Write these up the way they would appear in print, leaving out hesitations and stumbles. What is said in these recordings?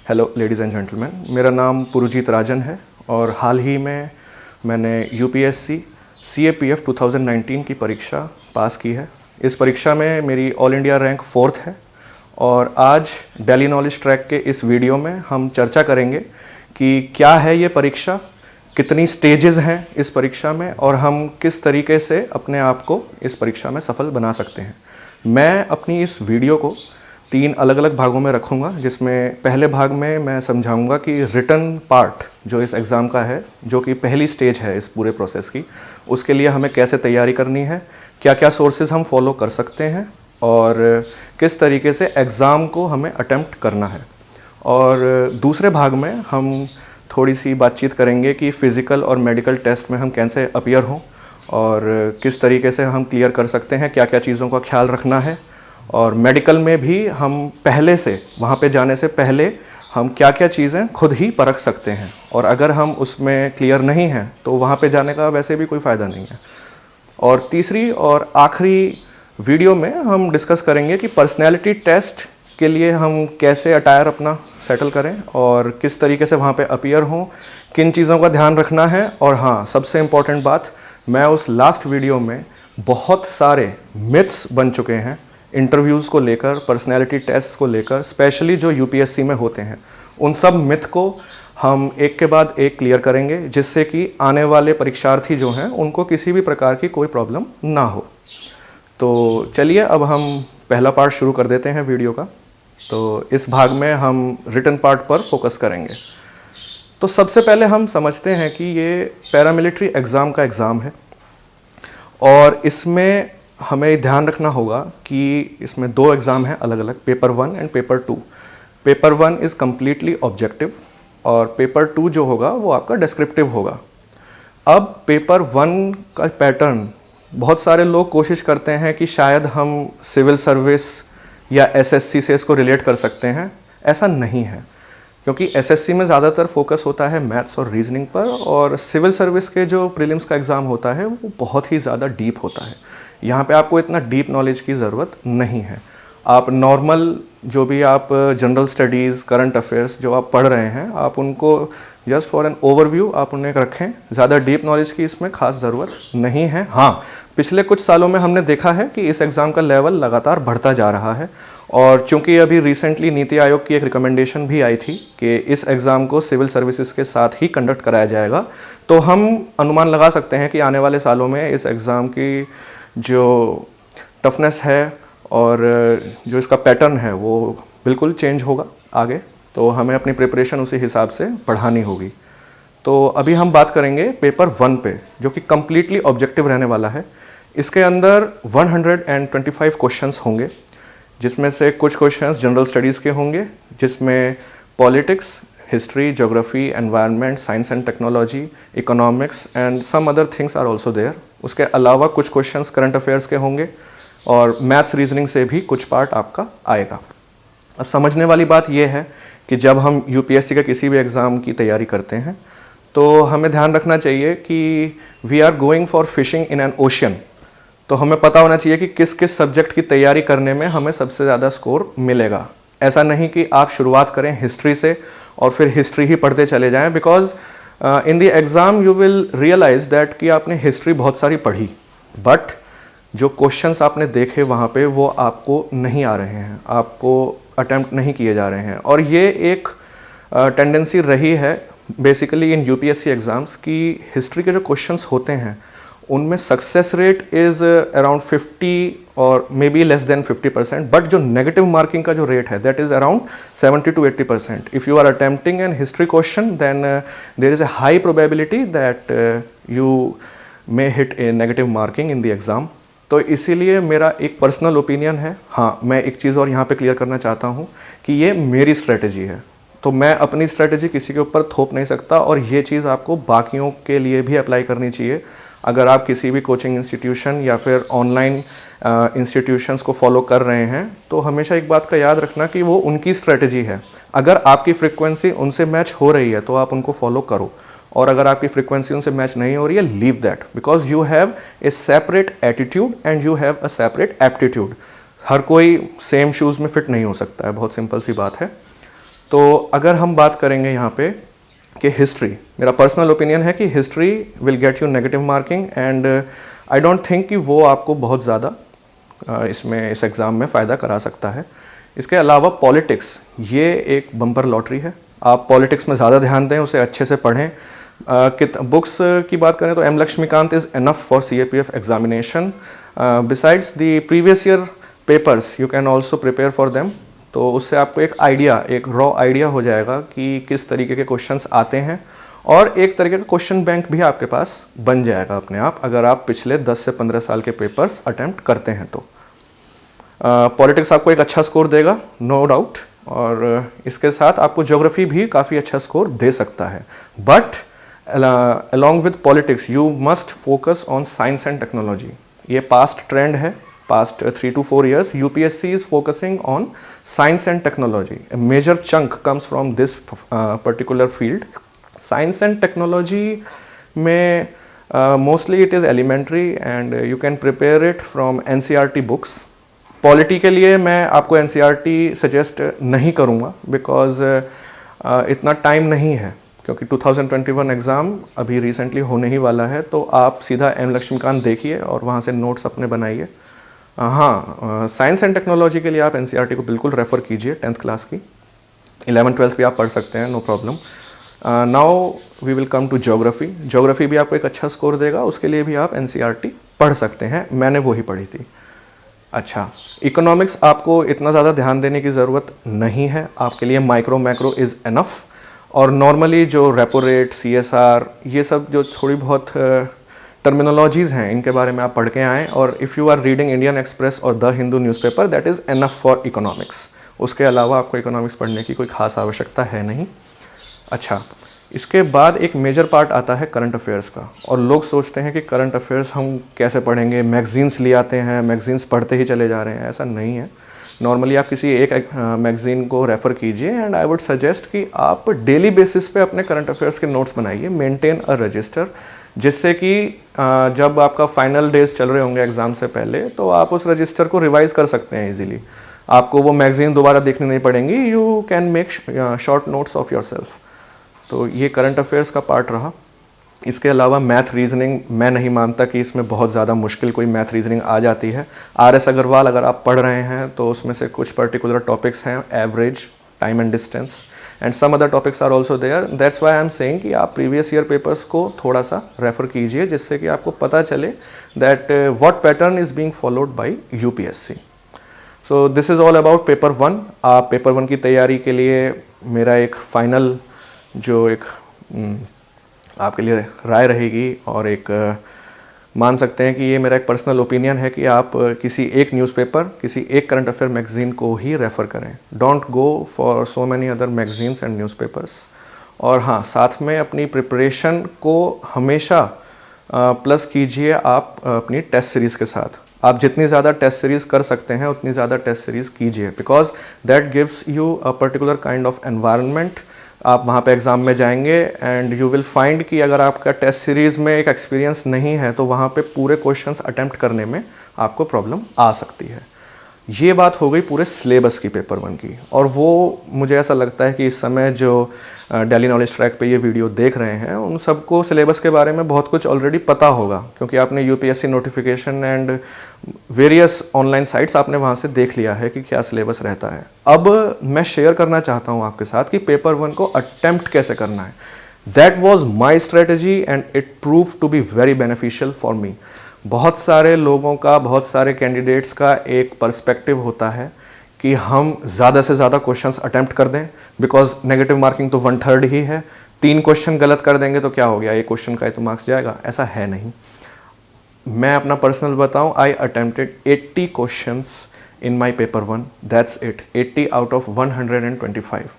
Hello ladies and gentleman, मेरा नाम पुरुजीत राजन है और हाल ही में मैंने यूपीएससी CAPF 2019 की परीक्षा पास की है। इस परीक्षा में मेरी ऑल इंडिया रैंक 4th है और आज दिल्ली नॉलेज ट्रैक के इस वीडियो में हम चर्चा करेंगे कि क्या है ये परीक्षा, कितनी स्टेजेस हैं इस परीक्षा में और हम किस तरीके से अपने आप को इस परीक्षा में सफल बना सकते हैं। मैं अपनी इस वीडियो को 3 अलग अलग भागों में रखूँगा, जिसमें पहले भाग में मैं समझाऊंगा कि रिटन पार्ट जो इस एग्ज़ाम का है, जो कि पहली स्टेज है इस पूरे प्रोसेस की, उसके लिए हमें कैसे तैयारी करनी है, क्या क्या सोर्सेज हम फॉलो कर सकते हैं और किस तरीके से एग्ज़ाम को हमें अटेम्प्ट करना है। और दूसरे भाग में हम थोड़ी सी बातचीत करेंगे कि फ़िज़िकल और मेडिकल टेस्ट में हम कैसे अपीयर हों और किस तरीके से हम क्लियर कर सकते हैं, क्या क्या चीज़ों का ख्याल रखना है। और मेडिकल में भी हम पहले से वहाँ पे जाने से पहले हम क्या क्या चीज़ें खुद ही परख सकते हैं और अगर हम उसमें क्लियर नहीं हैं तो वहाँ पे जाने का वैसे भी कोई फ़ायदा नहीं है। और तीसरी और आखिरी वीडियो में हम डिस्कस करेंगे कि पर्सनैलिटी टेस्ट के लिए हम कैसे अटायर अपना सेटल करें और किस तरीके से वहाँ पे अपीयर हों, किन चीज़ों का ध्यान रखना है। और हाँ, सबसे इम्पॉर्टेंट बात, मैं उस लास्ट वीडियो में बहुत सारे मिथ्स बन चुके हैं इंटरव्यूज़ को लेकर, पर्सनैलिटी टेस्ट को लेकर, स्पेशली जो यूपीएससी में होते हैं, उन सब मिथ को हम एक के बाद एक क्लियर करेंगे, जिससे कि आने वाले परीक्षार्थी जो हैं उनको किसी भी प्रकार की कोई प्रॉब्लम ना हो। तो चलिए अब हम पहला पार्ट शुरू कर देते हैं वीडियो का। तो इस भाग में हम रिटन पार्ट पर फोकस करेंगे। तो सबसे पहले हम समझते हैं कि ये पैरामिलिट्री एग्ज़ाम का एग्ज़ाम है और इसमें हमें ध्यान रखना होगा कि इसमें 2 एग्ज़ाम हैं अलग अलग, paper 1 and paper 2। Paper 1 is completely objective और पेपर 2 जो होगा वो आपका डिस्क्रिप्टिव होगा। अब पेपर 1 का पैटर्न, बहुत सारे लोग कोशिश करते हैं कि शायद हम सिविल सर्विस या एसएससी से इसको रिलेट कर सकते हैं। ऐसा नहीं है, क्योंकि एसएससी में ज़्यादातर फोकस होता है मैथ्स और रीजनिंग पर और सिविल सर्विस के जो प्रीलिम्स का एग्ज़ाम होता है वो बहुत ही ज़्यादा डीप होता है। यहाँ पे आपको इतना डीप नॉलेज की ज़रूरत नहीं है। आप नॉर्मल जो भी आप जनरल स्टडीज़, करंट अफेयर्स जो आप पढ़ रहे हैं, आप उनको जस्ट फॉर एन ओवरव्यू आप उन्हें रखें। ज़्यादा डीप नॉलेज की इसमें खास ज़रूरत नहीं है। हाँ, पिछले कुछ सालों में हमने देखा है कि इस एग्ज़ाम का लेवल लगातार बढ़ता जा रहा है और चूंकि अभी रिसेंटली नीति आयोग की एक रिकमेंडेशन भी आई थी कि इस एग्ज़ाम को सिविल सर्विसेज के साथ ही कंडक्ट कराया जाएगा, तो हम अनुमान लगा सकते हैं कि आने वाले सालों में इस एग्ज़ाम की जो टफनेस है और जो इसका पैटर्न है वो बिल्कुल चेंज होगा आगे। तो हमें अपनी प्रिपरेशन उसी हिसाब से बढ़ानी होगी। तो अभी हम बात करेंगे पेपर 1 पे, जो कि कम्प्लीटली ऑब्जेक्टिव रहने वाला है। इसके अंदर 125 क्वेश्चंस होंगे, जिसमें से कुछ क्वेश्चंस जनरल स्टडीज़ के होंगे, जिसमें politics, history, geography, environment, science and technology, economics and some other things are also there. उसके अलावा कुछ क्वेश्चंस करंट अफेयर्स के होंगे और मैथ्स रीजनिंग से भी कुछ पार्ट आपका आएगा। अब समझने वाली बात यह है कि जब हम यूपीएससी का किसी भी एग्ज़ाम की तैयारी करते हैं तो हमें ध्यान रखना चाहिए कि we are going for fishing in an ocean. तो हमें पता होना चाहिए कि किस किस सब्जेक्ट की तैयारी करने में हमें सबसे ज़्यादा स्कोर मिलेगा। ऐसा नहीं कि आप शुरुआत करें हिस्ट्री से और फिर हिस्ट्री ही पढ़ते चले जाएं, because in the exam you will realise that कि आपने हिस्ट्री बहुत सारी पढ़ी, बट जो क्वेश्चंस आपने देखे वहाँ पे वो आपको नहीं आ रहे हैं, आपको अटेम्प्ट नहीं किए जा रहे हैं। और ये एक टेंडेंसी रही है बेसिकली इन यूपीएससी एग्ज़ाम्स की हिस्ट्री के जो क्वेश्चंस होते हैं उनमें सक्सेस रेट इज़ अराउंड 50 और may be less than 50%, but जो नेगेटिव मार्किंग का जो रेट है that is around 70 to 80%। If you are attempting an history question then there is a high probability that you may hit a negative marking in the exam. तो इसीलिए मेरा एक personal opinion है। हाँ, मैं एक चीज़ और यहाँ पे क्लियर करना चाहता हूँ कि ये मेरी स्ट्रेटजी है, तो मैं अपनी स्ट्रेटजी किसी के ऊपर थोप नहीं सकता और ये चीज़ आपको बाकियों के लिए भी अप्लाई करनी चाहिए। अगर आप किसी भी कोचिंग इंस्टीट्यूशन या फिर ऑनलाइन इंस्टीट्यूशंस को फॉलो कर रहे हैं तो हमेशा एक बात का याद रखना कि वो उनकी स्ट्रेटजी है। अगर आपकी फ्रीक्वेंसी उनसे मैच हो रही है तो आप उनको फॉलो करो, और अगर आपकी फ्रीक्वेंसी उनसे मैच नहीं हो रही है, leave that, because you have a separate attitude and you have a separate aptitude. हर कोई सेम शूज़ में फिट नहीं हो सकता है, बहुत सिंपल सी बात है। तो अगर हम बात करेंगे यहाँ पे कि हिस्ट्री, मेरा पर्सनल ओपिनियन है कि history will get you negative marking and I don't think कि वो आपको बहुत ज़्यादा इसमें इस एग्ज़ाम में फ़ायदा करा सकता है। इसके अलावा पॉलिटिक्स, ये एक बम्पर लॉटरी है। आप पॉलिटिक्स में ज़्यादा ध्यान दें, उसे अच्छे से पढ़ें। बुक्स की बात करें तो M Laxmikanth is enough for CAPF examination. Besides the previous year papers you can also prepare for them. तो उससे आपको एक आइडिया, एक रॉ आइडिया हो जाएगा कि किस तरीके के क्वेश्चंस आते हैं, और एक तरीके का क्वेश्चन बैंक भी आपके पास बन जाएगा अपने आप, अगर आप पिछले 10 से 15 साल के पेपर्स अटेम्प्ट करते हैं तो। पॉलिटिक्स आपको एक अच्छा स्कोर देगा, नो डाउट, और इसके साथ आपको ज्योग्राफी भी काफ़ी अच्छा स्कोर दे सकता है। But along with politics you must focus on science and technology। ये पास्ट ट्रेंड है, past 3 to 4 years UPSC is focusing on science and technology। A major chunk comes from this particular field। Science and technology में mostly it is elementary and you can prepare it from NCERT books। Polity के लिए मैं आपको NCERT suggest नहीं करूँगा because इतना time नहीं है, क्योंकि 2021 एग्ज़ाम अभी रिसेंटली होने ही वाला है। तो आप सीधा एम लक्ष्मीकांत देखिए और वहाँ से नोट्स अपने बनाइए। हाँ, साइंस एंड टेक्नोलॉजी के लिए आप NCERT को बिल्कुल रेफ़र कीजिए, 10th क्लास की। 11th 12th भी आप पढ़ सकते हैं, no problem. Now we will come to geography. Geography भी आपको एक अच्छा स्कोर देगा, उसके लिए भी आप NCERT पढ़ सकते हैं, मैंने वो ही पढ़ी थी। अच्छा, इकोनॉमिक्स आपको इतना ज़्यादा ध्यान देने की ज़रूरत नहीं है, आपके लिए माइक्रो मैक्रो इज़ एनफ। और नॉर्मली जो रेपो रेट, CSR, ये सब जो थोड़ी बहुत टर्मिनोलॉजीज़ हैं, इनके बारे में आप पढ़ के आएँ। और if you are reading Indian Express और the Hindu newspaper, that is enough for economics. उसके अलावा आपको इकोनॉमिक्स पढ़ने की कोई खास आवश्यकता है नहीं। अच्छा, इसके बाद एक मेजर पार्ट आता है करंट अफेयर्स का। और लोग सोचते हैं कि करंट अफेयर्स हम कैसे पढ़ेंगे, मैगज़ीन्स ले आते हैं, मैगज़ीन्स पढ़ते ही चले जा रहे हैं, ऐसा नहीं है। नॉर्मली आप किसी एक मैगज़ीन को रेफ़र कीजिए एंड आई वुड सजेस्ट कि आप डेली बेसिस पे अपने करंट अफेयर्स के नोट्स बनाइए, मेंटेन अ रजिस्टर, जिससे कि जब आपका फाइनल डेज चल रहे होंगे एग्ज़ाम से पहले, तो आप उस रजिस्टर को रिवाइज़ कर सकते हैं इजीली। आपको वो मैगज़ीन दोबारा देखनी नहीं पड़ेंगी, you can make short notes of yourself. तो ये करंट अफेयर्स का पार्ट रहा। इसके अलावा मैथ रीजनिंग, मैं नहीं मानता कि इसमें बहुत ज़्यादा मुश्किल कोई मैथ रीजनिंग आ जाती है। RS अग्रवाल अगर आप पढ़ रहे हैं तो उसमें से कुछ पर्टिकुलर टॉपिक्स हैं, average, time and distance, and some other topics are also there. That's why I am saying कि आप प्रीवियस ईयर पेपर्स को थोड़ा सा रेफ़र कीजिए, जिससे कि आपको पता चले that what pattern is being followed by UPSC। So this is all about paper 1। आप पेपर 1 की तैयारी के लिए मेरा एक फाइनल जो एक आपके लिए राय रहेगी, और एक मान सकते हैं कि ये मेरा एक पर्सनल ओपिनियन है कि आप किसी एक न्यूज़पेपर, किसी एक करंट अफेयर मैगज़ीन को ही रेफ़र करें। Don't go for so many other magazines and newspapers. और हाँ, साथ में अपनी प्रिपरेशन को हमेशा प्लस कीजिए आप अपनी टेस्ट सीरीज़ के साथ। आप जितनी ज़्यादा टेस्ट सीरीज़ कर सकते हैं उतनी ज़्यादा टेस्ट सीरीज़ कीजिए, because that gives you a particular kind of environment. आप वहाँ पे एग्ज़ाम में जाएंगे एंड यू विल फाइंड कि अगर आपका टेस्ट सीरीज़ में एक एक्सपीरियंस नहीं है तो वहाँ पे पूरे क्वेश्चंस अटेम्प्ट करने में आपको प्रॉब्लम आ सकती है। ये बात हो गई पूरे सिलेबस की पेपर 1 की। और वो मुझे ऐसा लगता है कि इस समय जो डेली नॉलेज ट्रैक पे ये वीडियो देख रहे हैं उन सबको सिलेबस के बारे में बहुत कुछ ऑलरेडी पता होगा, क्योंकि आपने UPSC notification and various online sites आपने वहाँ से देख लिया है कि क्या सिलेबस रहता है। अब मैं शेयर करना चाहता हूँ आपके साथ कि पेपर 1 को अटेम्प्ट कैसे करना है। That was my strategy and it prove to be very beneficial for me. बहुत सारे लोगों का, बहुत सारे कैंडिडेट्स का एक पर्सपेक्टिव होता है कि हम ज़्यादा से ज़्यादा क्वेश्चंस अटेम्प्ट कर दें, बिकॉज नेगेटिव मार्किंग तो 1/3 ही है। 3 क्वेश्चन गलत कर देंगे तो क्या हो गया, एक क्वेश्चन का ही तो मार्क्स जाएगा। ऐसा है नहीं। मैं अपना पर्सनल बताऊं, आई attempted 80 questions in my paper 1, that's it, 80 out of 125।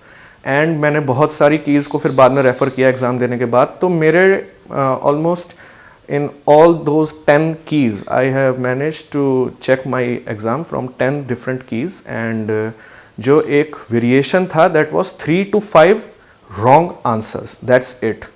And मैंने बहुत सारी कीज़ को फिर बाद में रेफ़र किया एग्ज़ाम देने के बाद, तो मेरे almost in all those 10 keys I have managed to check my exam from 10 different keys and जो एक variation था that was 3 to 5 wrong answers, that's it।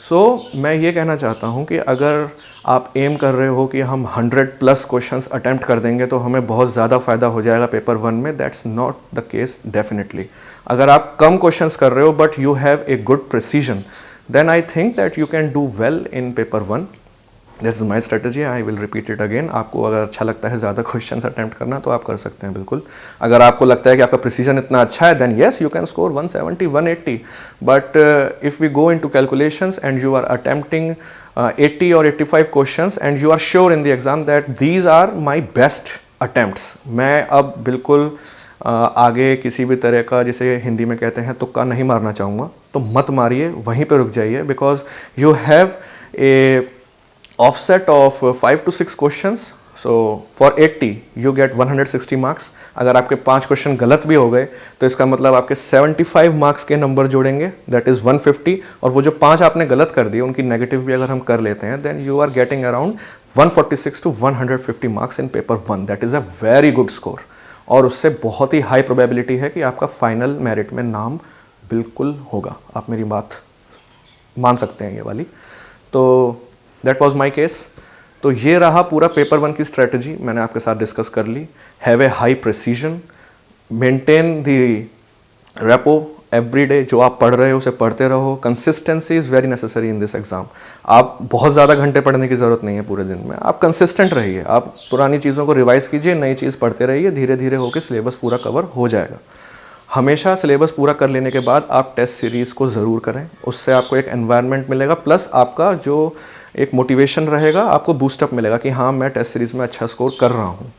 so मैं ये कहना चाहता हूँ कि अगर आप एम कर रहे हो कि हम 100+ क्वेश्चंस अटैम्प्ट कर देंगे तो हमें बहुत ज़्यादा फ़ायदा हो जाएगा पेपर 1 में, that's not the case definitely. अगर आप कम क्वेश्चंस कर रहे हो but you have a good precision, then I think that you can do well in paper 1। That's my strategy, I will repeat it again. आपको अगर अच्छा लगता है ज़्यादा क्वेश्चंस अटैम्प्ट करना तो आप कर सकते हैं बिल्कुल। अगर आपको लगता है कि आपका प्रिसीजन इतना अच्छा है, then yes you can score 170 180। But if we go into calculations and you are attempting 80 और 85 questions and you are sure in the exam that these are my best attempts, मैं अब बिल्कुल आगे किसी भी तरह का, जिसे हिंदी में कहते हैं, तुक्का नहीं मारना चाहूँगा। तो मत मारिए, वहीं पर रुक जाइए, because you have A offset of 5 to 6 questions, so for 80 you get 160 marks। अगर आपके 5 क्वेश्चन गलत भी हो गए तो इसका मतलब आपके 75 मार्क्स के नंबर जोड़ेंगे, दैट इज़ 150, और वो जो 5 आपने गलत कर दिए उनकी नेगेटिव भी अगर हम कर लेते हैं, then you are getting around 146 to 150 marks in paper 1। That is a very good score, और उससे बहुत ही हाई प्रोबेबिलिटी है कि आपका फाइनल मेरिट में नाम बिल्कुल होगा। आप मेरी बात मान सकते हैं ये वाली। तो दैट वॉज माई केस। तो ये रहा पूरा पेपर 1 की स्ट्रेटजी, मैंने आपके साथ डिस्कस कर ली। Have a high precision, maintain the repo every day, जो आप पढ़ रहे हो उसे पढ़ते रहो। Consistency is very necessary in this exam. आप बहुत ज़्यादा घंटे पढ़ने की ज़रूरत नहीं है पूरे दिन में, आप कंसिस्टेंट रहिए, आप पुरानी चीज़ों को रिवाइज कीजिए, नई चीज़ पढ़ते रहिए, धीरे धीरे होकर सिलेबस पूरा कवर हो जाएगा। हमेशा सिलेबस पूरा कर लेने के बाद आप टेस्ट सीरीज़ को ज़रूर करें, उससे आपको एक एनवायरनमेंट मिलेगा, प्लस आपका जो एक मोटिवेशन रहेगा, आपको बूस्टअप मिलेगा कि हाँ मैं टेस्ट सीरीज़ में अच्छा स्कोर कर रहा हूँ।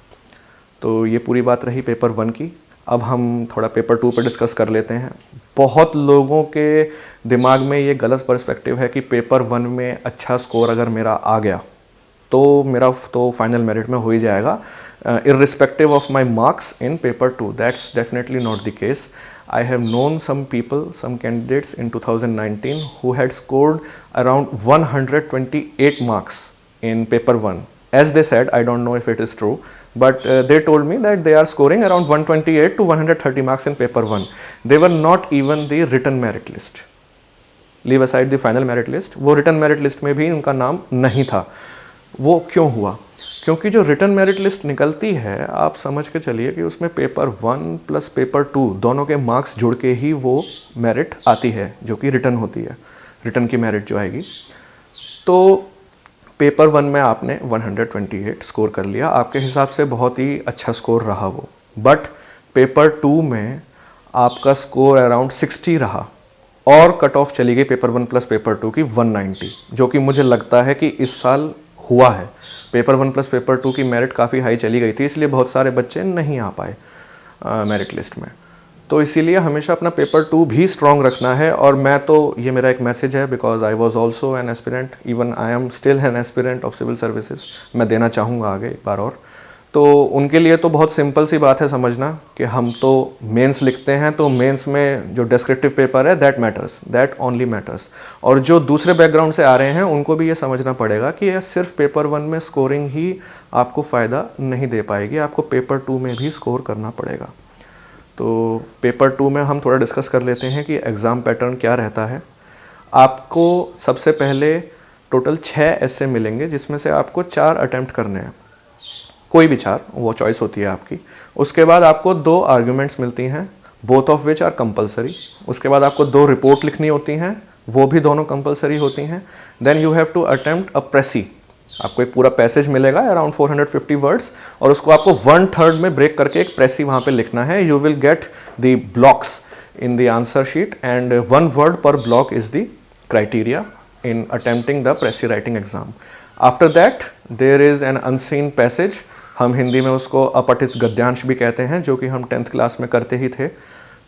तो ये पूरी बात रही पेपर 1 की। अब हम थोड़ा पेपर 2 पे डिस्कस कर लेते हैं। बहुत लोगों के दिमाग में ये गलत पर्सपेक्टिव है कि पेपर 1 में अच्छा स्कोर अगर मेरा आ गया तो मेरा तो फाइनल मेरिट में हो ही जाएगा, irrespective of my marks in paper 2. That's definitely not the case. I have known some people, some candidates in 2019 who had scored around 128 marks in paper 1. As they said, I don't know if it is true, but they told me that they are scoring around 128 to 130 marks in paper 1. They were not even the written merit list. Leave aside the final merit list, वो written merit list में भी उनका नाम नहीं था। वो क्यों हुआ? क्योंकि जो रिटन मेरिट लिस्ट निकलती है, आप समझ के चलिए कि उसमें पेपर 1 प्लस पेपर 2 दोनों के मार्क्स जुड़ के ही वो मेरिट आती है, जो कि रिटन होती है, रिटन की मेरिट जो आएगी। तो पेपर 1 में आपने 128 स्कोर कर लिया, आपके हिसाब से बहुत ही अच्छा स्कोर रहा वो। बट पेपर 2 में आपका स्कोर अराउंड 60 रहा, और कट ऑफ चली गई पेपर 1 प्लस पेपर 2 की 190, जो कि मुझे लगता है कि इस साल हुआ है। पेपर 1 प्लस पेपर 2 की मेरिट काफ़ी हाई चली गई थी, इसलिए बहुत सारे बच्चे नहीं आ पाए मेरिट लिस्ट में। तो इसीलिए हमेशा अपना पेपर 2 भी स्ट्रॉन्ग रखना है। और मैं तो, ये मेरा एक मैसेज है, because I was also an aspirant, even I am still an aspirant of civil services, मैं देना चाहूँगा आगे एक बार और। तो उनके लिए तो बहुत सिंपल सी बात है समझना कि हम तो मेंस लिखते हैं, तो मेंस में जो डिस्क्रिप्टिव पेपर है that matters, that only matters. और जो दूसरे बैकग्राउंड से आ रहे हैं उनको भी ये समझना पड़ेगा कि ये सिर्फ पेपर 1 में स्कोरिंग ही आपको फ़ायदा नहीं दे पाएगी, आपको पेपर 2 में भी स्कोर करना पड़ेगा। तो पेपर 2 में हम थोड़ा डिस्कस कर लेते हैं कि एग्ज़ाम पैटर्न क्या रहता है। आपको सबसे पहले टोटल 6 ऐसे मिलेंगे, जिसमें से आपको 4 अटैम्प्ट करने हैं, कोई भी 4, वो चॉइस होती है आपकी। उसके बाद आपको 2 आर्ग्यूमेंट्स मिलती हैं, both of which are compulsory. उसके बाद आपको 2 रिपोर्ट लिखनी होती हैं, वो भी दोनों कंपलसरी होती हैं। Then you have to attempt a precis, आपको एक पूरा पैसेज मिलेगा अराउंड 450 वर्ड्स, और उसको आपको 1/3 में ब्रेक करके एक प्रेसी वहाँ पे लिखना है। You will get the blocks in the answer sheet, and 1 word पर block is the criteria in attempting the pressy writing exam. After that there is an unseen passage, हम हिंदी में उसको अपठित गद्यांश भी कहते हैं, जो कि हम 10th क्लास में करते ही थे।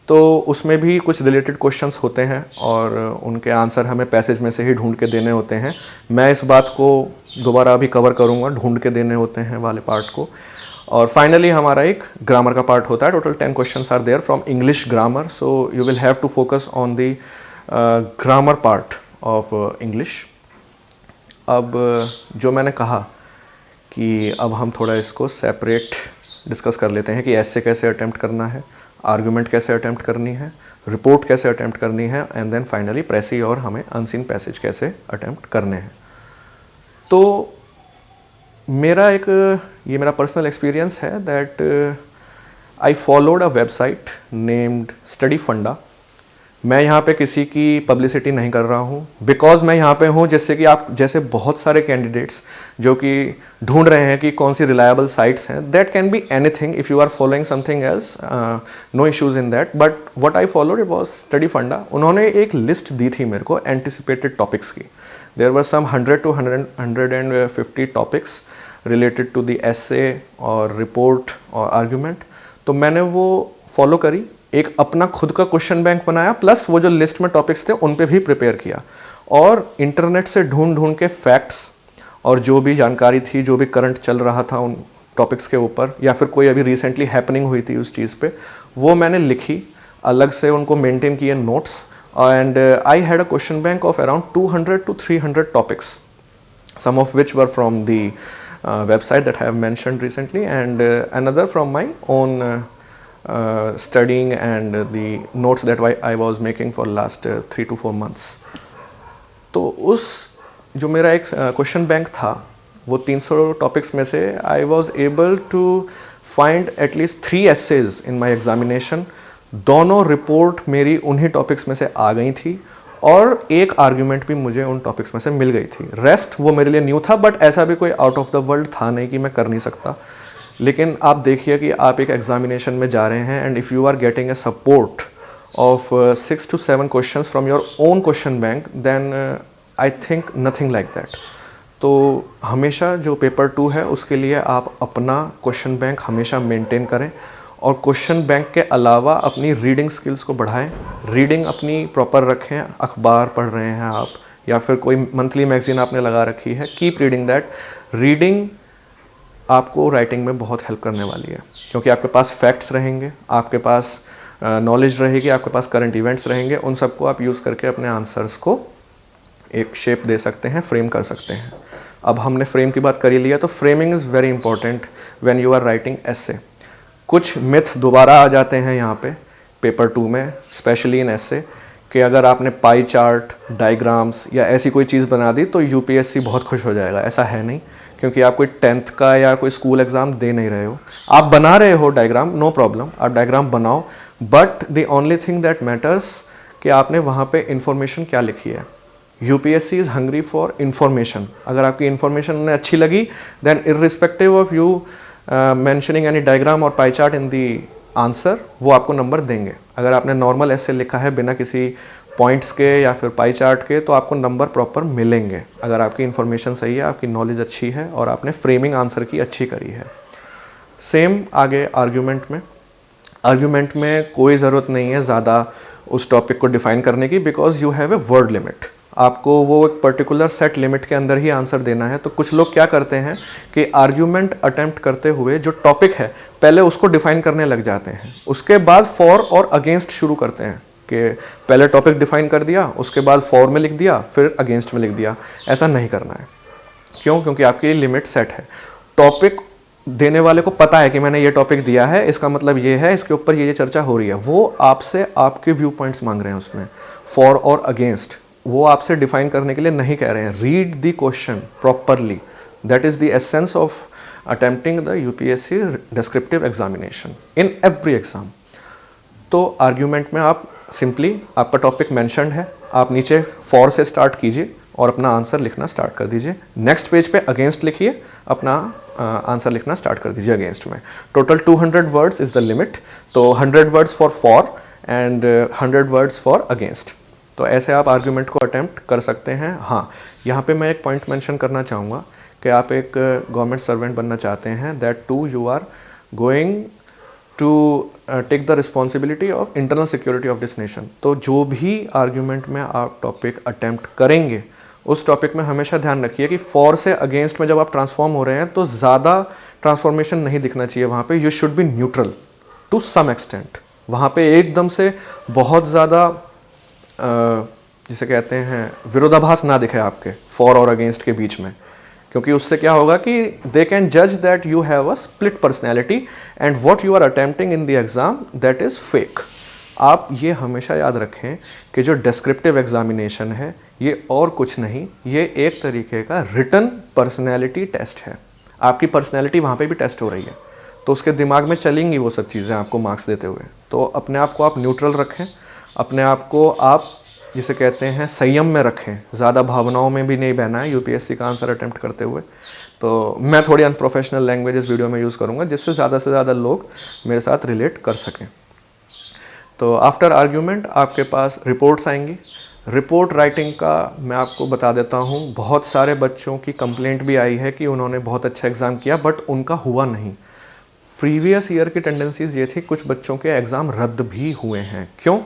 तो उसमें भी कुछ रिलेटेड क्वेश्चंस होते हैं और उनके आंसर हमें पैसेज में से ही ढूंढ के देने होते हैं। मैं इस बात को दोबारा अभी कवर करूँगा, ढूंढ के देने होते हैं वाले पार्ट को। और फाइनली हमारा एक ग्रामर का पार्ट होता है। Total 10 questions are there from English grammar, so you will have to focus on the grammar part of English. अब जो मैंने कहा कि अब हम थोड़ा इसको सेपरेट डिस्कस कर लेते हैं कि ऐसे कैसे अटेम्प्ट करना है, आर्गुमेंट कैसे अटेम्प्ट करनी है, रिपोर्ट कैसे अटेम्प्ट करनी है, एंड देन फाइनली प्रेसी और हमें अनसीन पैसेज कैसे अटेम्प्ट करने हैं। तो मेरा एक ये मेरा पर्सनल एक्सपीरियंस है that I followed a website named study फंडा। मैं यहाँ पे किसी की पब्लिसिटी नहीं कर रहा हूँ, बिकॉज मैं यहाँ पे हूँ जिससे कि आप जैसे बहुत सारे कैंडिडेट्स जो कि ढूंढ रहे हैं कि कौन सी रिलायबल साइट्स हैं, that can be anything if you are following something else, no issues in that, but what I followed it was study funda. उन्होंने एक लिस्ट दी थी मेरे को एंटिसिपेटेड टॉपिक्स की। There were some 100 to 150 topics related to the essay और report और argument. तो मैंने वो फॉलो करी, एक अपना खुद का क्वेश्चन बैंक बनाया, प्लस वो जो लिस्ट में टॉपिक्स थे उन पे भी प्रिपेयर किया, और इंटरनेट से ढूंढ ढूंढ के फैक्ट्स और जो भी जानकारी थी, जो भी करंट चल रहा था उन टॉपिक्स के ऊपर, या फिर कोई अभी रिसेंटली हैपनिंग हुई थी उस चीज़ पे, वो मैंने लिखी, अलग से उनको मेंटेन किए notes, and I had a question bank of around 200 to 300 topics, some of which were from the website that I have mentioned recently, and another from my own studying and the notes that I was making for last 3 to 4 months. तो उस जो मेरा एक question bank था, वो 300 topics में से I was able to find at least 3 essays in my examination. दोनों रिपोर्ट मेरी उन्हीं टॉपिक्स में से आ गई थी, और एक आर्ग्यूमेंट भी मुझे उन टॉपिक्स में से मिल गई थी। रेस्ट वो मेरे लिए न्यू था, बट ऐसा भी कोई आउट ऑफ द वर्ल्ड था नहीं कि मैं कर नहीं सकता। लेकिन आप देखिए कि आप एक एग्जामिनेशन में जा रहे हैं, and if you are getting a support of 6 to 7 questions from your own question bank, then I think nothing like that. तो हमेशा जो पेपर 2 है उसके लिए आप अपना क्वेश्चन बैंक हमेशा मेंटेन करें, और क्वेश्चन बैंक के अलावा अपनी रीडिंग स्किल्स को बढ़ाएं। रीडिंग अपनी प्रॉपर रखें, अखबार पढ़ रहे हैं आप, या फिर कोई मंथली मैगजीन आपने लगा रखी है, कीप रीडिंग दैट। रीडिंग आपको राइटिंग में बहुत हेल्प करने वाली है, क्योंकि आपके पास फैक्ट्स रहेंगे, आपके पास नॉलेज रहेगी, आपके पास करंट इवेंट्स रहेंगे, उन सबको आप यूज़ करके अपने आंसर्स को एक शेप दे सकते हैं, फ्रेम कर सकते हैं। अब हमने फ्रेम की बात कर ही लिया, तो framing is very important when you are writing essay. कुछ मिथ दोबारा आ जाते हैं यहाँ पे पेपर 2 में, स्पेशली इन एसे, कि अगर आपने पाई चार्ट, डायग्राम्स या ऐसी कोई चीज़ बना दी तो यूपीएससी बहुत खुश हो जाएगा। ऐसा है नहीं, क्योंकि आप कोई 10th का या कोई स्कूल एग्ज़ाम दे नहीं रहे हो। आप बना रहे हो डायग्राम, नो प्रॉब्लम, आप डायग्राम बनाओ, but the only thing that matters कि आपने वहाँ पे इंफॉर्मेशन क्या लिखी है। UPSC is hungry for information. अगर आपकी इंफॉर्मेशन उन्हें अच्छी लगी, then irrespective of you mentioning any diagram और pie chart in the answer, वो आपको नंबर देंगे। अगर आपने नॉर्मल ऐसे लिखा है बिना किसी पॉइंट्स के या फिर पाई चार्ट के, तो आपको नंबर प्रॉपर मिलेंगे, अगर आपकी इन्फॉर्मेशन सही है, आपकी नॉलेज अच्छी है और आपने फ्रेमिंग आंसर की अच्छी करी है। सेम आगे आर्ग्यूमेंट में कोई ज़रूरत नहीं है ज़्यादा उस टॉपिक को डिफाइन करने की, because you have a word limit. आपको वो एक पर्टिकुलर सेट लिमिट के अंदर ही आंसर देना है। तो कुछ लोग क्या करते हैं कि आर्ग्यूमेंट अटेम्प्ट करते हुए जो टॉपिक है पहले उसको डिफाइन करने लग जाते हैं, उसके बाद फॉर और अगेंस्ट शुरू करते हैं कि पहले टॉपिक डिफाइन कर दिया, उसके बाद फॉर में लिख दिया, फिर अगेंस्ट में लिख दिया। ऐसा नहीं करना है। क्यों? क्योंकि आपकी लिमिट सेट है। टॉपिक देने वाले को पता है कि मैंने ये टॉपिक दिया है, इसका मतलब ये है, इसके ऊपर ये चर्चा हो रही है। वो आपसे आपके व्यू पॉइंट्स मांग रहे हैं उसमें, फॉर और अगेंस्ट। वो आपसे डिफाइन करने के लिए नहीं कह रहे हैं। Read the question properly, that is the essence of attempting the UPSC descriptive examination in every exam. तो आर्ग्यूमेंट में आप सिंपली, आपका टॉपिक मेंशन्ड है, आप नीचे फॉर से स्टार्ट कीजिए और अपना आंसर लिखना स्टार्ट कर दीजिए। नेक्स्ट पेज पे अगेंस्ट लिखिए, अपना आंसर लिखना स्टार्ट कर दीजिए अगेंस्ट में। Total 200 words is the limit, तो 100 words for and 100 words for against. तो ऐसे आप आर्ग्यूमेंट को अटेम्प्ट कर सकते हैं। हाँ, यहाँ पे मैं एक पॉइंट मेंशन करना चाहूँगा कि आप एक गवर्नमेंट सर्वेंट बनना चाहते हैं, that too you are going to take the responsibility of internal security of this nation. तो जो भी आर्ग्यूमेंट में आप टॉपिक अटेम्प्ट करेंगे, उस टॉपिक में हमेशा ध्यान रखिए कि फॉर से अगेंस्ट में जब आप ट्रांसफॉर्म हो रहे हैं तो ज़्यादा ट्रांसफॉर्मेशन नहीं दिखना चाहिए वहाँ पे। You should be neutral to some extent. वहाँ पे एकदम से बहुत ज़्यादा जिसे कहते हैं विरोधाभास ना दिखे आपके फॉर और अगेंस्ट के बीच में, क्योंकि उससे क्या होगा कि दे कैन जज that you have a split personality and what you are attempting in the exam that is fake. आप ये हमेशा याद रखें कि जो डिस्क्रिप्टिव एग्जामिनेशन है ये और कुछ नहीं, ये एक तरीके का रिटन पर्सनैलिटी टेस्ट है। आपकी पर्सनैलिटी वहाँ पे भी टेस्ट हो रही है, तो उसके दिमाग में चलेंगी वो सब चीज़ें आपको मार्क्स देते हुए। तो अपने आप को आप न्यूट्रल रखें, अपने आप को आप जिसे कहते हैं संयम में रखें, ज़्यादा भावनाओं में भी नहीं बहना है यूपीएससी का आंसर अटेम्प्ट करते हुए। तो मैं थोड़ी अनप्रोफेशनल लैंग्वेज इस वीडियो में यूज़ करूँगा जिससे ज़्यादा लोग मेरे साथ रिलेट कर सकें। तो आफ्टर आर्ग्यूमेंट आपके पास रिपोर्ट्स आएंगी। रिपोर्ट राइटिंग का मैं आपको बता देता हूँ, बहुत सारे बच्चों की कंप्लेंट भी आई है कि उन्होंने बहुत अच्छा एग्ज़ाम किया बट उनका हुआ नहीं। प्रीवियस ईयर की टेंडेंसीज़ ये थी, कुछ बच्चों के एग्ज़ाम रद्द भी हुए हैं। क्यों?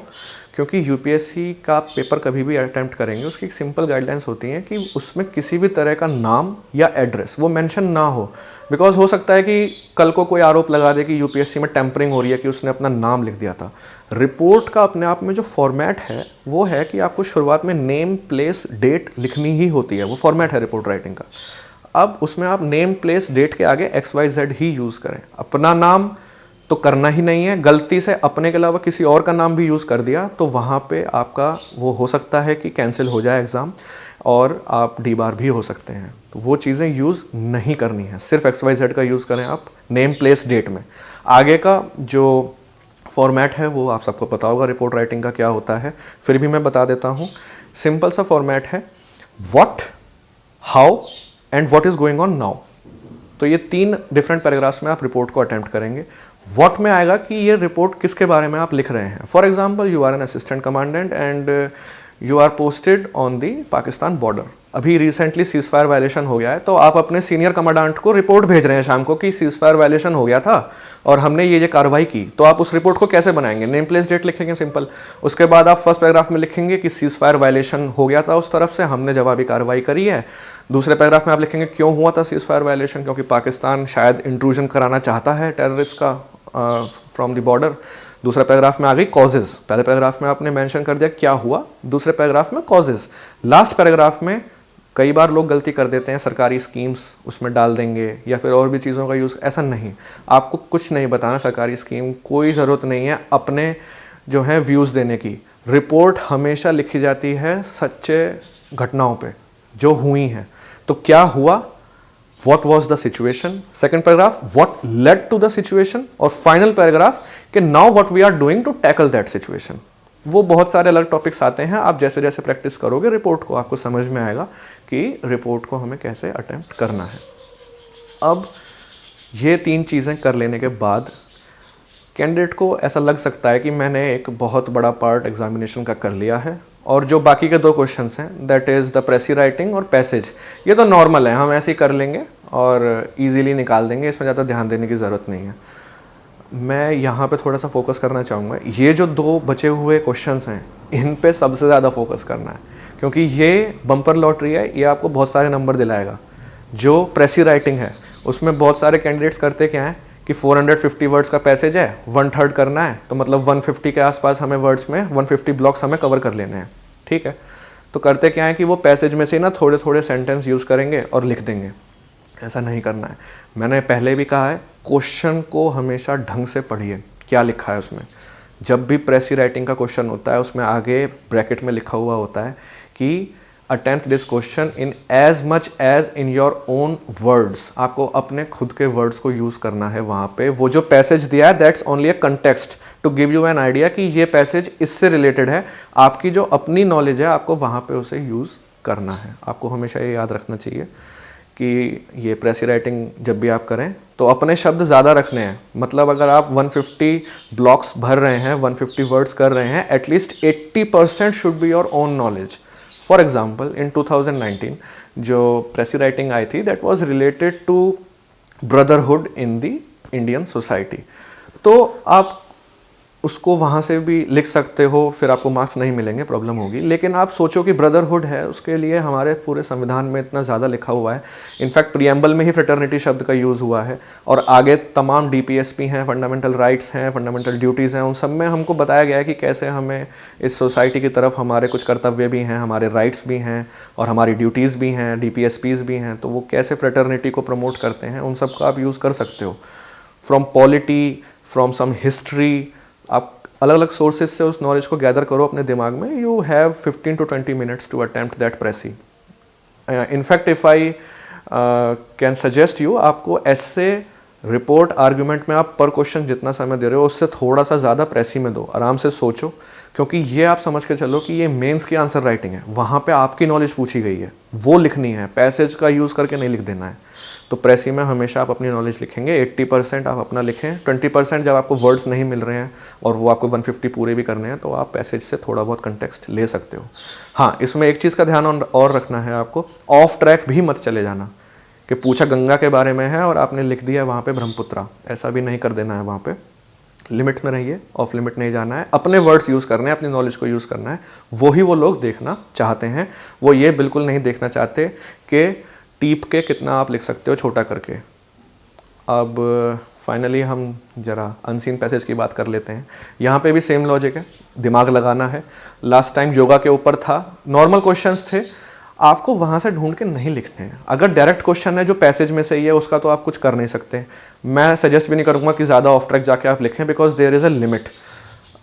क्योंकि यूपीएससी का पेपर कभी भी अटैम्प्ट करेंगे, उसकी एक सिंपल गाइडलाइंस होती है कि उसमें किसी भी तरह का नाम या एड्रेस वो मेंशन ना हो। बिकॉज हो सकता है कि कल को कोई आरोप लगा दे कि यूपीएससी में टेम्परिंग हो रही है, कि उसने अपना नाम लिख दिया था। रिपोर्ट का अपने आप में जो फॉर्मेट है वो है कि आपको शुरुआत में नेम, प्लेस, डेट लिखनी ही होती है, वो फॉर्मेट है रिपोर्ट राइटिंग का। अब उसमें आप नेम, प्लेस, डेट के आगे XYZ ही यूज़ करें। अपना नाम तो करना ही नहीं है, गलती से अपने के अलावा किसी और का नाम भी यूज़ कर दिया तो वहाँ पे आपका वो हो सकता है कि कैंसिल हो जाए एग्ज़ाम और आप डीबार भी हो सकते हैं। तो वो चीज़ें यूज़ नहीं करनी है, सिर्फ XYZ का यूज़ करें आप नेम, प्लेस, डेट में। आगे का जो फॉर्मेट है वो आप सबको पता होगा रिपोर्ट राइटिंग का क्या होता है, फिर भी मैं बता देता हूँ। सिंपल सा फॉर्मेट है, what, how and what is going on now. तो ये 3 डिफरेंट पैराग्राफ्स में आप रिपोर्ट को अटेम्प्ट करेंगे। व्हाट में आएगा कि ये रिपोर्ट किसके बारे में आप लिख रहे हैं। For example, you are an assistant commandant and you are posted on the Pakistan border. अभी रिसेंटली सीज फायर वायलेशन हो गया है, तो आप अपने सीनियर कमांडेंट को रिपोर्ट भेज रहे हैं शाम को कि सीज फायर वायलेशन हो गया था और हमने ये कार्रवाई की। तो आप उस रिपोर्ट को कैसे बनाएंगे? नेम, प्लेस, डेट लिखेंगे सिंपल। उसके बाद आप फर्स्ट पैराग्राफ में लिखेंगे कि सीज फायर वायलेशन हो गया था उस तरफ से, हमने जवाबी कार्रवाई करी है। दूसरे पैराग्राफ में आप लिखेंगे क्यों हुआ था सीज फायर वायलेशन, क्योंकि पाकिस्तान शायद इंट्रूजन कराना चाहता है टेररिस्ट का फ्रॉम द बॉर्डर। दूसरा पैराग्राफ में आ गई कॉजेज। पहले पैराग्राफ में आपने मेंशन कर दिया क्या हुआ, दूसरे पैराग्राफ में कॉजेज। लास्ट पैराग्राफ में कई बार लोग गलती कर देते हैं, सरकारी स्कीम्स उसमें डाल देंगे या फिर और भी चीज़ों का यूज़। ऐसा नहीं, आपको कुछ नहीं बताना सरकारी स्कीम, कोई ज़रूरत नहीं है अपने जो है व्यूज़ देने की। रिपोर्ट हमेशा लिखी जाती है सच्चे घटनाओं पे जो हुई हैं। तो क्या हुआ, what was the situation, second paragraph what led to the situation, और final paragraph कि now what we are doing to tackle that situation। वो बहुत सारे अलग टॉपिक्स आते हैं, आप जैसे जैसे प्रैक्टिस करोगे रिपोर्ट को आपको समझ में आएगा कि रिपोर्ट को हमें कैसे अटेम्प्ट करना है। अब ये 3 चीज़ें कर लेने के बाद कैंडिडेट को ऐसा लग सकता है कि मैंने एक बहुत बड़ा पार्ट एग्जामिनेशन का कर लिया है और जो बाकी के 2 क्वेश्चंस हैं दैट इज़ द प्रेसी राइटिंग और पैसेज, ये तो नॉर्मल है, हम ऐसे ही कर लेंगे और इजीली निकाल देंगे, इसमें ज़्यादा ध्यान देने की ज़रूरत नहीं है। मैं यहाँ पे थोड़ा सा फोकस करना चाहूँगा, ये जो 2 बचे हुए क्वेश्चंस हैं इन पे सबसे ज़्यादा फोकस करना है, क्योंकि ये बम्पर लॉटरी है, ये आपको बहुत सारे नंबर दिलाएगा। जो प्रेसी राइटिंग है उसमें बहुत सारे कैंडिडेट्स करते क्या है कि 450 वर्ड्स का पैसेज है, 1/3 करना है, तो मतलब 150 के आसपास हमें वर्ड्स में 150 ब्लॉक्स हमें कवर कर लेने हैं, ठीक है। तो करते क्या है कि वो पैसेज में से ना थोड़े थोड़े सेंटेंस यूज़ करेंगे और लिख देंगे। ऐसा नहीं करना है। मैंने पहले भी कहा है, क्वेश्चन को हमेशा ढंग से पढ़िए, क्या लिखा है उसमें। जब भी प्रेसी राइटिंग का क्वेश्चन होता है उसमें आगे ब्रैकेट में लिखा हुआ होता है कि attempt this question in as much as in your own words. आपको अपने खुद के वर्ड्स को यूज़ करना है वहाँ पे। वो जो पैसेज दिया है that's only a context to give you an idea कि ये पैसेज इससे रिलेटेड है। आपकी जो अपनी नॉलेज है आपको वहाँ पे उसे यूज़ करना है। आपको हमेशा ये याद रखना चाहिए कि ये प्रेसी राइटिंग जब भी आप करें तो अपने शब्द ज़्यादा रखने हैं। मतलब अगर आप 150 ब्लॉक्स भर रहे हैं, 150 वर्ड्स कर रहे हैं, at least 80% should be your own knowledge. For example in 2019 जो प्रेसी राइटिंग आई थी that was related to brotherhood in the Indian society. तो आप उसको वहाँ से भी लिख सकते हो, फिर आपको मार्क्स नहीं मिलेंगे, प्रॉब्लम होगी। लेकिन आप सोचो कि ब्रदरहुड है, उसके लिए हमारे पूरे संविधान में इतना ज़्यादा लिखा हुआ है। इनफैक्ट प्रीएम्बल में ही फ्रेटर्निटी शब्द का यूज़ हुआ है और आगे तमाम DPSP हैं, फंडामेंटल राइट्स हैं, फंडामेंटल ड्यूटीज़ हैं, उन सब में हमको बताया गया है कि कैसे हमें इस सोसाइटी की तरफ हमारे कुछ कर्तव्य भी हैं, हमारे राइट्स भी हैं और हमारी ड्यूटीज़ भी हैं, DPSPs भी हैं। तो वो कैसे फ्रेटर्निटी को प्रमोट करते हैं, उन सब का आप यूज़ कर सकते हो। From polity, from some history, आप अलग अलग सोर्सेज से उस नॉलेज को गैदर करो अपने दिमाग में। You have 15 to 20 minutes to attempt that precis. In fact if I can suggest you, आपको ऐसे रिपोर्ट आर्ग्यूमेंट में आप पर क्वेश्चन जितना समय दे रहे हो उससे थोड़ा सा ज़्यादा प्रेसी में दो, आराम से सोचो, क्योंकि ये आप समझ के चलो कि ये मेंस की आंसर राइटिंग है, वहाँ पे आपकी नॉलेज पूछी गई है, वो लिखनी है, पैसेज का यूज़ करके नहीं लिख देना है। तो प्रेसी में हमेशा आप अपनी नॉलेज लिखेंगे, 80% आप अपना लिखें, 20% जब आपको वर्ड्स नहीं मिल रहे हैं और वो आपको 150 पूरे भी करने हैं तो आप पैसेज से थोड़ा बहुत कंटेक्स्ट ले सकते हो। हाँ, इसमें एक चीज़ का ध्यान और रखना है आपको, ऑफ ट्रैक भी मत चले जाना कि पूछा गंगा के बारे में है और आपने लिख दिया वहाँ पे ब्रह्मपुत्रा, ऐसा भी नहीं कर देना है। वहाँ पे लिमिट में रहिए, ऑफ लिमिट नहीं जाना है, अपने वर्ड्स यूज़ करने हैं, अपनी नॉलेज को यूज़ करना है, वही वो लोग देखना चाहते हैं। वो ये बिल्कुल नहीं देखना चाहते कि टीप के कितना आप लिख सकते हो छोटा करके। अब फाइनली हम जरा अनसीन पैसेज की बात कर लेते हैं। यहाँ पे भी सेम लॉजिक है, दिमाग लगाना है। लास्ट टाइम योगा के ऊपर था, नॉर्मल क्वेश्चंस थे, आपको वहाँ से ढूंढ के नहीं लिखने हैं। अगर डायरेक्ट क्वेश्चन है जो पैसेज में से ही है उसका तो आप कुछ कर नहीं सकते। मैं सजेस्ट भी नहीं करूँगा कि ज़्यादा ऑफ ट्रैक जाके आप लिखें, because there is a limit.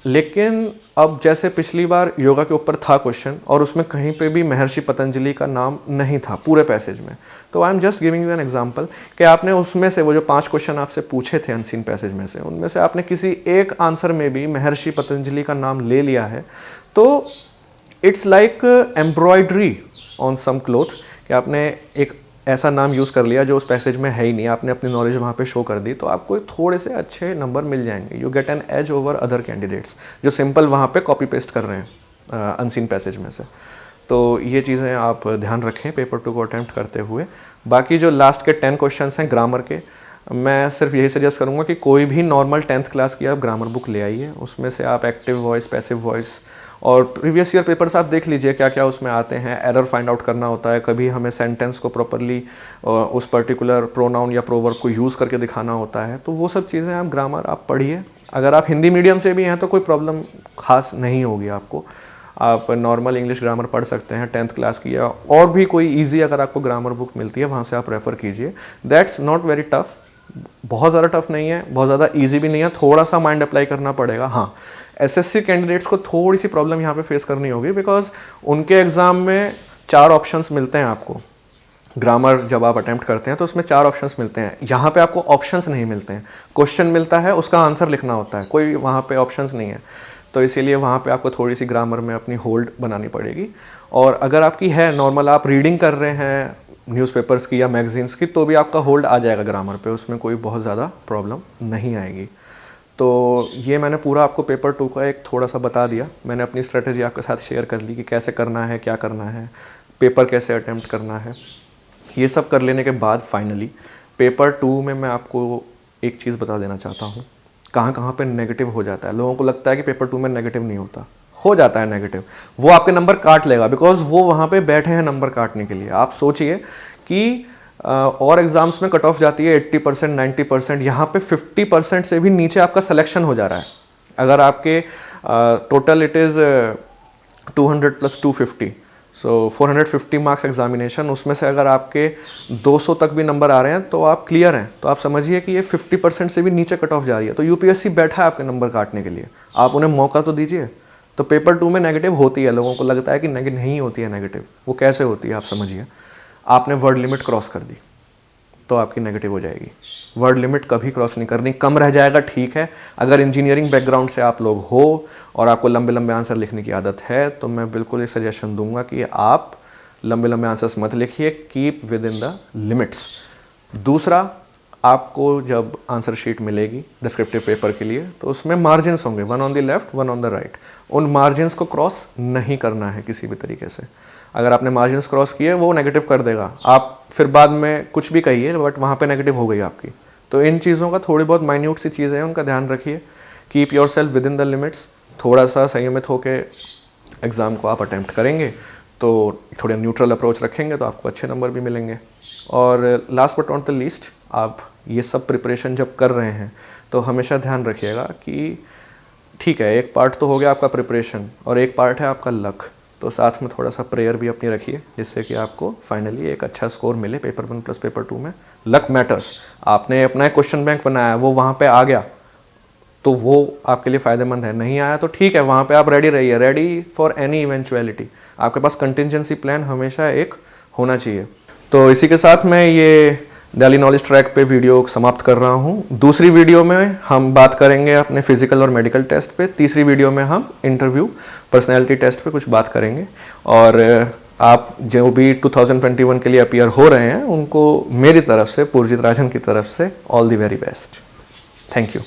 लेकिन अब जैसे पिछली बार योगा के ऊपर था क्वेश्चन और उसमें कहीं पे भी महर्षि पतंजलि का नाम नहीं था पूरे पैसेज में, तो I am just giving you an example कि आपने उसमें से वो जो 5 क्वेश्चन आपसे पूछे थे अनसीन पैसेज में से, उनमें से आपने किसी एक आंसर में भी महर्षि पतंजलि का नाम ले लिया है, तो it's like embroidery on some cloth, कि आपने एक ऐसा नाम यूज़ कर लिया जो उस पैसेज में है ही नहीं, आपने अपनी नॉलेज वहाँ पे शो कर दी, तो आपको थोड़े से अच्छे नंबर मिल जाएंगे। You get an edge over other candidates जो सिंपल वहाँ पे कॉपी पेस्ट कर रहे हैं अनसीन पैसेज में से। तो ये चीज़ें आप ध्यान रखें पेपर 2 को अटैम्प्ट करते हुए। बाकी जो लास्ट के 10 क्वेश्चन हैं ग्रामर के, मैं सिर्फ यही सजेस्ट करूँगा कि कोई भी नॉर्मल 10th क्लास की आप ग्रामर बुक ले आइए, उसमें से आप एक्टिव वॉइस, पैसिव वॉइस और प्रीवियस ईयर पेपर्स आप देख लीजिए क्या क्या उसमें आते हैं। एरर फाइंड आउट करना होता है, कभी हमें सेंटेंस को प्रॉपरली उस पर्टिकुलर प्रोनाउन या प्रोवर्ब को यूज़ करके दिखाना होता है, तो वो सब चीज़ें आप ग्रामर आप पढ़िए। अगर आप हिंदी मीडियम से भी हैं तो कोई प्रॉब्लम खास नहीं होगी आपको, आप नॉर्मल इंग्लिश ग्रामर पढ़ सकते हैं 10th क्लास की, या और भी कोई ईजी अगर आपको ग्रामर बुक मिलती है वहाँ से आप रेफ़र कीजिए। दैट्स नॉट वेरी टफ, बहुत ज़्यादा टफ नहीं है, बहुत ज़्यादा ईजी भी नहीं है, थोड़ा सा माइंड अप्लाई करना पड़ेगा। हाँ, एसएससी कैंडिडेट्स को थोड़ी सी प्रॉब्लम यहाँ पे फेस करनी होगी, बिकॉज उनके एग्ज़ाम में 4 ऑप्शंस मिलते हैं आपको। ग्रामर जब आप अटेम्प्ट करते हैं तो उसमें 4 ऑप्शंस मिलते हैं, यहाँ पे आपको ऑप्शंस नहीं मिलते हैं, क्वेश्चन मिलता है उसका आंसर लिखना होता है, कोई वहाँ पे ऑप्शंस नहीं है। तो इसीलिए वहाँ पे आपको थोड़ी सी ग्रामर में अपनी होल्ड बनानी पड़ेगी। और अगर आपकी है नॉर्मल, आप रीडिंग कर रहे हैं न्यूज़पेपर्स की या मैगजीन्स की, तो भी आपका होल्ड आ जाएगा ग्रामर पे, उसमें कोई बहुत ज़्यादा प्रॉब्लम नहीं आएगी। तो ये मैंने पूरा आपको पेपर 2 का एक थोड़ा सा बता दिया, मैंने अपनी स्ट्रेटजी आपके साथ शेयर कर ली कि कैसे करना है, क्या करना है, पेपर कैसे अटेम्प्ट करना है। ये सब कर लेने के बाद फाइनली पेपर 2 में मैं आपको एक चीज़ बता देना चाहता हूँ, कहाँ कहाँ पे नेगेटिव हो जाता है। लोगों को लगता है कि पेपर 2 में नेगेटिव नहीं होता, हो जाता है नेगेटिव, वो आपके नंबर काट लेगा, बिकॉज वो वहाँ पे बैठे हैं नंबर काटने के लिए। आप सोचिए कि और एग्जाम्स में कट ऑफ जाती है 80%, 90%, यहाँ पे 50% से भी नीचे आपका सिलेक्शन हो जा रहा है। अगर आपके total it is 200 + 250, so 450 marks examination, उसमें से अगर आपके 200 तक भी नंबर आ रहे हैं तो आप क्लियर हैं, तो आप समझिए कि ये 50% से भी नीचे कट ऑफ जा रही है। तो यूपीएससी बैठा है आपके नंबर काटने के लिए, आप उन्हें मौका तो दीजिए। तो पेपर 2 में नेगेटिव होती है, लोगों को लगता है कि नहीं होती है नेगेटिव, वो कैसे होती है आप समझिए। आपने वर्ड लिमिट क्रॉस कर दी तो आपकी नेगेटिव हो जाएगी। वर्ड लिमिट कभी क्रॉस नहीं करनी, कम रह जाएगा ठीक है। अगर इंजीनियरिंग बैकग्राउंड से आप लोग हो और आपको लंबे लंबे आंसर लिखने की आदत है, तो मैं बिल्कुल एक सजेशन दूंगा कि आप लंबे लंबे आंसर्स मत लिखिए, keep with in the limits. दूसरा, आपको जब आंसर शीट मिलेगी डिस्क्रिप्टिव पेपर के लिए, तो उसमें मार्जिन्स होंगे, 1 on the left, 1 on the right. उन मार्जिन्स को क्रॉस नहीं करना है किसी भी तरीके से। अगर आपने मार्जिन्स क्रॉस किए वो नेगेटिव कर देगा, आप फिर बाद में कुछ भी कहिए बट वहाँ पे नेगेटिव हो गई आपकी। तो इन चीज़ों का, थोड़ी बहुत माइन्यूट सी चीज़ें हैं, उनका ध्यान रखिए। Keep your self with in the limits. थोड़ा सा संयमित होकर एग्ज़ाम को आप अटैम्प्ट करेंगे तो थोड़े न्यूट्रल अप्रोच रखेंगे तो आपको अच्छे नंबर भी मिलेंगे। और last but not the least, आप ये सब प्रिपरेशन जब कर रहे हैं तो हमेशा ध्यान रखिएगा कि ठीक है, एक पार्ट तो हो गया आपका प्रिपरेशन और एक पार्ट है आपका लक, तो साथ में थोड़ा सा प्रेयर भी अपनी रखिए, जिससे कि आपको फाइनली एक अच्छा स्कोर मिले पेपर 1 + पेपर 2 में। लक मैटर्स, आपने अपना एक क्वेश्चन बैंक बनाया, वो वहाँ पे आ गया तो वो आपके लिए फ़ायदेमंद है, नहीं आया तो ठीक है, वहाँ पे आप रेडी रहिए, रेडी फॉर एनी इवेंचुअलिटी। आपके पास कंटिजेंसी प्लान हमेशा एक होना चाहिए। तो इसी के साथ मैं ये दिल्ली नॉलेज ट्रैक पे वीडियो समाप्त कर रहा हूँ। दूसरी वीडियो में हम बात करेंगे अपने फिजिकल और मेडिकल टेस्ट पे। तीसरी वीडियो में हम इंटरव्यू पर्सनैलिटी टेस्ट पे कुछ बात करेंगे। और आप जो भी 2021 के लिए अपीयर हो रहे हैं उनको मेरी तरफ से, पुरजीत राजन की तरफ से all the very best. Thank you.